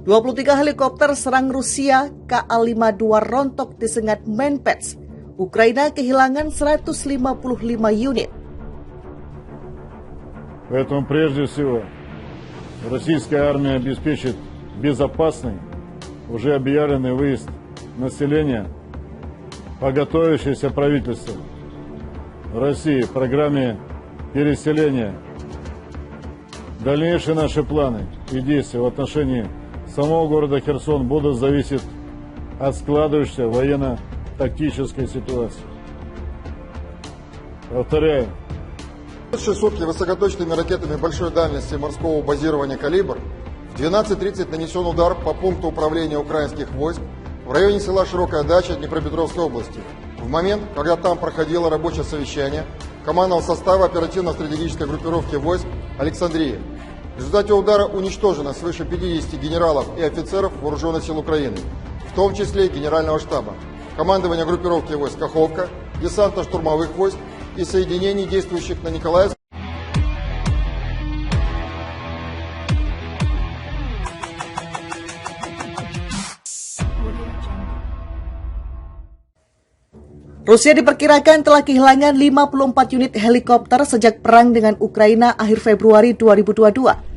23 helikopter serang Rusia, Ka-52 rontok disengat Menpets. Ukraina kehilangan 155 unit. Поэтому прежде всего российская армия обеспечит безопасный, уже объявленный выезд населения по готовящейся правительству России в программе переселения. Дальнейшие наши планы и действия в отношении самого города Херсон будут зависеть от складывающейся военно-тактической ситуации. Повторяю. В сутки высокоточными ракетами большой дальности морского базирования «Калибр» в 12:30 нанесен удар по пункту управления украинских войск в районе села Широкая Дача Днепропетровской области. В момент, когда там проходило рабочее совещание командного состава оперативно-стратегической группировки войск «Александрия». В результате удара уничтожено свыше 50 генералов и офицеров вооруженных сил Украины, в том числе и Генерального штаба, командования группировки войск «Каховка», десантно-штурмовых войск и соединений, действующих на Николаевск. Rusia diperkirakan telah kehilangan 54 unit helikopter sejak perang dengan Ukraina akhir Februari 2022.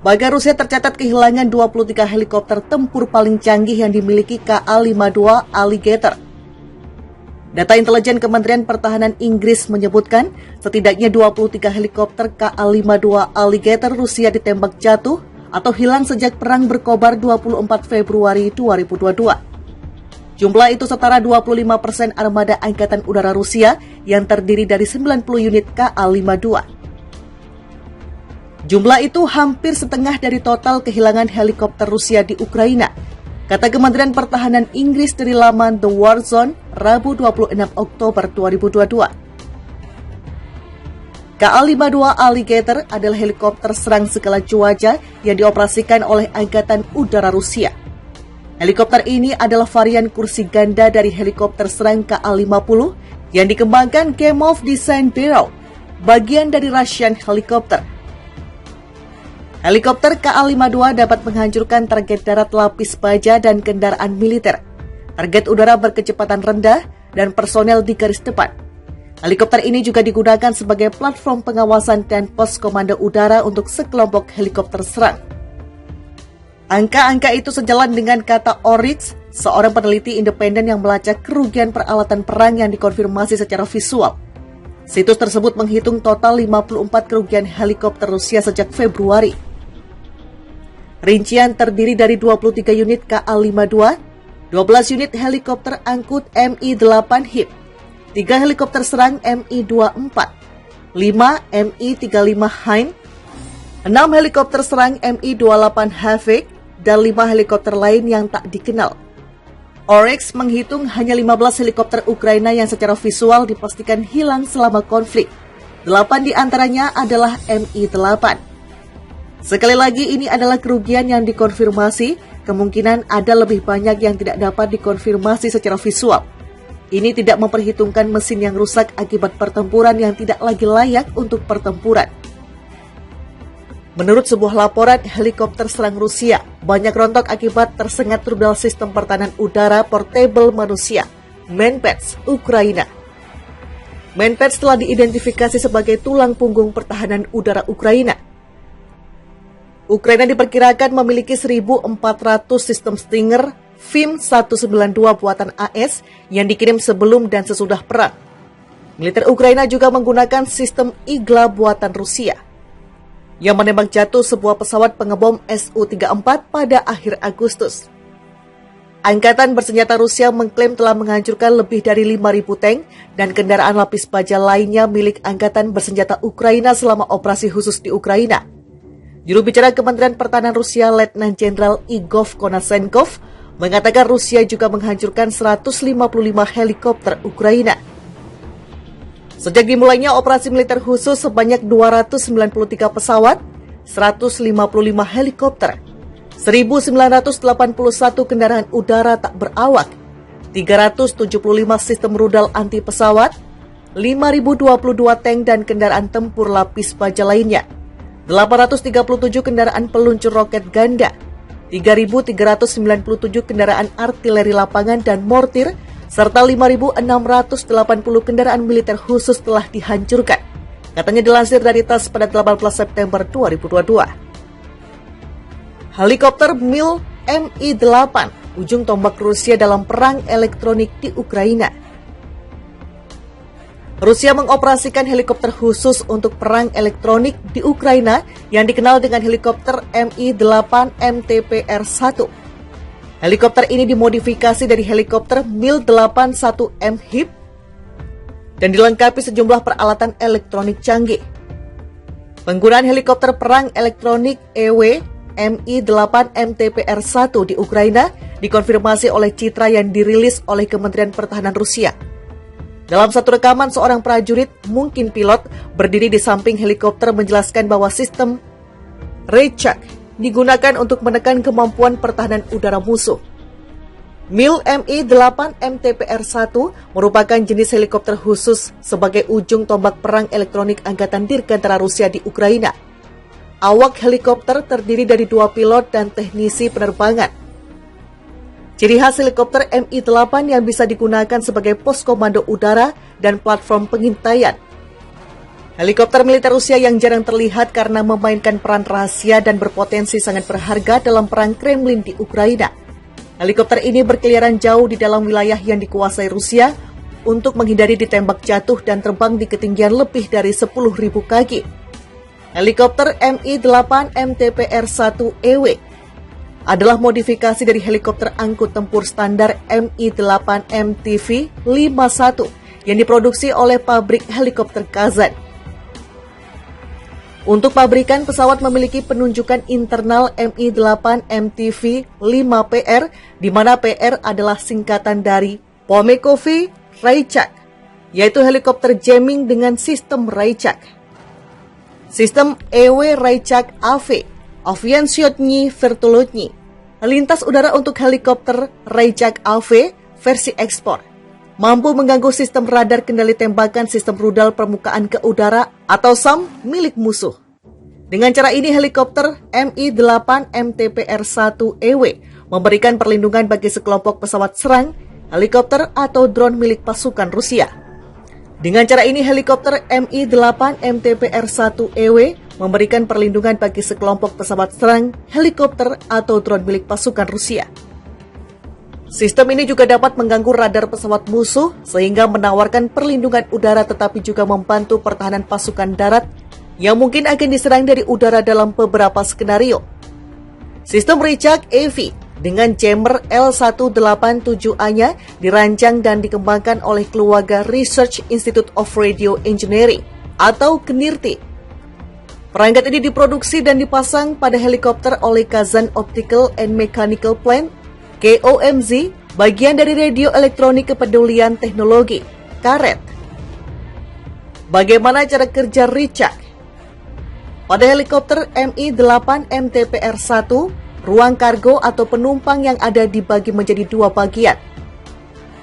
Bahkan Rusia tercatat kehilangan 23 helikopter tempur paling canggih yang dimiliki Ka-52 Alligator. Data intelijen Kementerian Pertahanan Inggris menyebutkan setidaknya 23 helikopter Ka-52 Alligator Rusia ditembak jatuh atau hilang sejak perang berkobar 24 Februari 2022. Jumlah itu setara 25% armada Angkatan Udara Rusia yang terdiri dari 90 unit Ka-52. Jumlah itu hampir setengah dari total kehilangan helikopter Rusia di Ukraina, kata Kementerian Pertahanan Inggris dari laman The War Zone, Rabu 26 Oktober 2022. Ka-52 Alligator adalah helikopter serang segala cuaca yang dioperasikan oleh Angkatan Udara Rusia. Helikopter ini adalah varian kursi ganda dari helikopter serang Ka-50 yang dikembangkan Kemov Design Bureau, bagian dari Russian Helicopter. Helikopter Ka-52 dapat menghancurkan target darat lapis baja dan kendaraan militer, target udara berkecepatan rendah, dan personel di garis depan. Helikopter ini juga digunakan sebagai platform pengawasan dan pos komando udara untuk sekelompok helikopter serang. Angka-angka itu sejalan dengan kata Oryx, seorang peneliti independen yang melacak kerugian peralatan perang yang dikonfirmasi secara visual. Situs tersebut menghitung total 54 kerugian helikopter Rusia sejak Februari. Rincian terdiri dari 23 unit Ka-52, 12 unit helikopter angkut Mi-8 HIP, 3 helikopter serang Mi-24, 5 Mi-35 Hind, 6 helikopter serang Mi-28 Havik, dan 5 helikopter lain yang tak dikenal. Oryx menghitung hanya 15 helikopter Ukraina yang secara visual dipastikan hilang selama konflik. 8 di antaranya adalah Mi-8. Sekali lagi, ini adalah kerugian yang dikonfirmasi, kemungkinan ada lebih banyak yang tidak dapat dikonfirmasi secara visual. Ini tidak memperhitungkan mesin yang rusak akibat pertempuran yang tidak lagi layak untuk pertempuran. Menurut sebuah laporan, helikopter serang Rusia banyak rontok akibat tersengat rudal sistem pertahanan udara portable manusia, Menpets, Ukraina. Menpets telah diidentifikasi sebagai tulang punggung pertahanan udara Ukraina. Ukraina diperkirakan memiliki 1.400 sistem Stinger FIM-192 buatan AS yang dikirim sebelum dan sesudah perang. Militer Ukraina juga menggunakan sistem Igla buatan Rusia yang menembak jatuh sebuah pesawat pengebom Su-34 pada akhir Agustus. Angkatan bersenjata Rusia mengklaim telah menghancurkan lebih dari 5.000 tank dan kendaraan lapis baja lainnya milik Angkatan bersenjata Ukraina selama operasi khusus di Ukraina. Juru bicara Kementerian Pertahanan Rusia, Letnan Jenderal Igor Konasenkov, mengatakan Rusia juga menghancurkan 155 helikopter Ukraina. Sejak dimulainya operasi militer khusus, sebanyak 293 pesawat, 155 helikopter, 1.981 kendaraan udara tak berawak, 375 sistem rudal anti pesawat, 5.022 tank dan kendaraan tempur lapis baja lainnya, 837 kendaraan peluncur roket ganda, 3.397 kendaraan artileri lapangan dan mortir, serta 5.680 kendaraan militer khusus telah dihancurkan. Katanya dilansir dari TASS pada 18 September 2022. Helikopter Mil Mi-8, ujung tombak Rusia dalam perang elektronik di Ukraina. Rusia mengoperasikan helikopter khusus untuk perang elektronik di Ukraina yang dikenal dengan helikopter Mi-8 MTPR-1. Helikopter ini dimodifikasi dari helikopter Mil-81M HIP dan dilengkapi sejumlah peralatan elektronik canggih. Penggunaan helikopter perang elektronik EW Mi-8 MTPR-1 di Ukraina dikonfirmasi oleh citra yang dirilis oleh Kementerian Pertahanan Rusia. Dalam satu rekaman, seorang prajurit, mungkin pilot, berdiri di samping helikopter menjelaskan bahwa sistem Raychak digunakan untuk menekan kemampuan pertahanan udara musuh. Mil Mi-8 MTPR-1 merupakan jenis helikopter khusus sebagai ujung tombak perang elektronik Angkatan Dirgantara Rusia di Ukraina. Awak helikopter terdiri dari 2 pilot dan teknisi penerbangan. Ciri khas helikopter Mi-8 yang bisa digunakan sebagai pos komando udara dan platform pengintaian. Helikopter militer Rusia yang jarang terlihat karena memainkan peran rahasia dan berpotensi sangat berharga dalam perang Kremlin di Ukraina. Helikopter ini berkeliaran jauh di dalam wilayah yang dikuasai Rusia untuk menghindari ditembak jatuh dan terbang di ketinggian lebih dari 10.000 kaki. Helikopter Mi-8 MTPR-1EW adalah modifikasi dari helikopter angkut tempur standar Mi-8 MTV-51 yang diproduksi oleh pabrik helikopter Kazan. Untuk pabrikan, pesawat memiliki penunjukan internal Mi-8 MTV-5PR, di mana PR adalah singkatan dari Pommekovi Raychak, yaitu helikopter jamming dengan sistem Raychak. Sistem EW Raychak AV, Aviansiyotny Vertolotny, lintas udara untuk helikopter Raychak AV versi ekspor, mampu mengganggu sistem radar kendali tembakan sistem rudal permukaan ke udara atau SAM milik musuh. Dengan cara ini, helikopter Mi-8 MTPR-1EW memberikan perlindungan bagi sekelompok pesawat serang, helikopter atau drone milik pasukan Rusia. Dengan cara ini, helikopter Mi-8 MTPR-1EW memberikan perlindungan bagi sekelompok pesawat serang, helikopter atau drone milik pasukan Rusia. Sistem ini juga dapat mengganggu radar pesawat musuh sehingga menawarkan perlindungan udara tetapi juga membantu pertahanan pasukan darat yang mungkin akan diserang dari udara dalam beberapa skenario. Sistem Raychak AV dengan chamber L187A-nya dirancang dan dikembangkan oleh keluarga Research Institute of Radio Engineering atau KNIRTI. Perangkat ini diproduksi dan dipasang pada helikopter oleh Kazan Optical and Mechanical Plant KOMZ, bagian dari Radio Elektronik Kepedulian Teknologi, KARET. Bagaimana cara kerja Raychak? Pada helikopter Mi-8 MTPR-1, ruang kargo atau penumpang yang ada dibagi menjadi 2 bagian.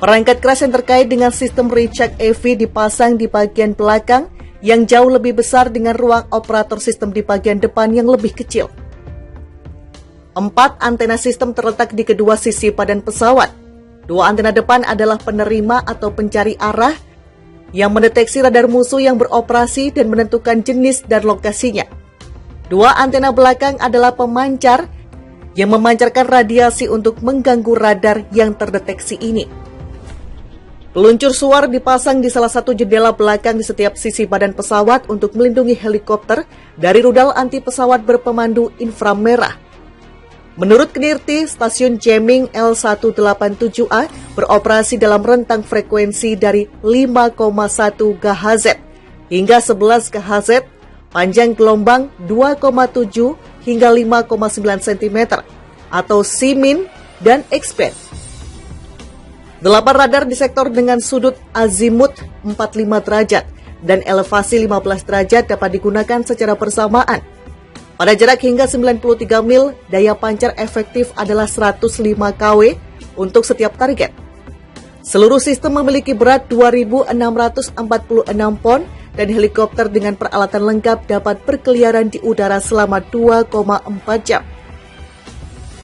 Perangkat keras yang terkait dengan sistem Raychak AV dipasang di bagian belakang yang jauh lebih besar dengan ruang operator sistem di bagian depan yang lebih kecil. 4 antena sistem terletak di kedua sisi badan pesawat. 2 antena depan adalah penerima atau pencari arah yang mendeteksi radar musuh yang beroperasi dan menentukan jenis dan lokasinya. 2 antena belakang adalah pemancar yang memancarkan radiasi untuk mengganggu radar yang terdeteksi ini. Peluncur suar dipasang di salah satu jendela belakang di setiap sisi badan pesawat untuk melindungi helikopter dari rudal anti pesawat berpemandu inframerah. Menurut KNIRTI, stasiun jamming L187A beroperasi dalam rentang frekuensi dari 5,1 GHz hingga 11 GHz, panjang gelombang 2,7 hingga 5,9 cm, atau C-min dan X-band. 8 radar di sektor dengan sudut azimut 45 derajat dan elevasi 15 derajat dapat digunakan secara bersamaan. Pada jarak hingga 93 mil, daya pancar efektif adalah 105 kW untuk setiap target. Seluruh sistem memiliki berat 2.646 pon dan helikopter dengan peralatan lengkap dapat berkeliaran di udara selama 2,4 jam.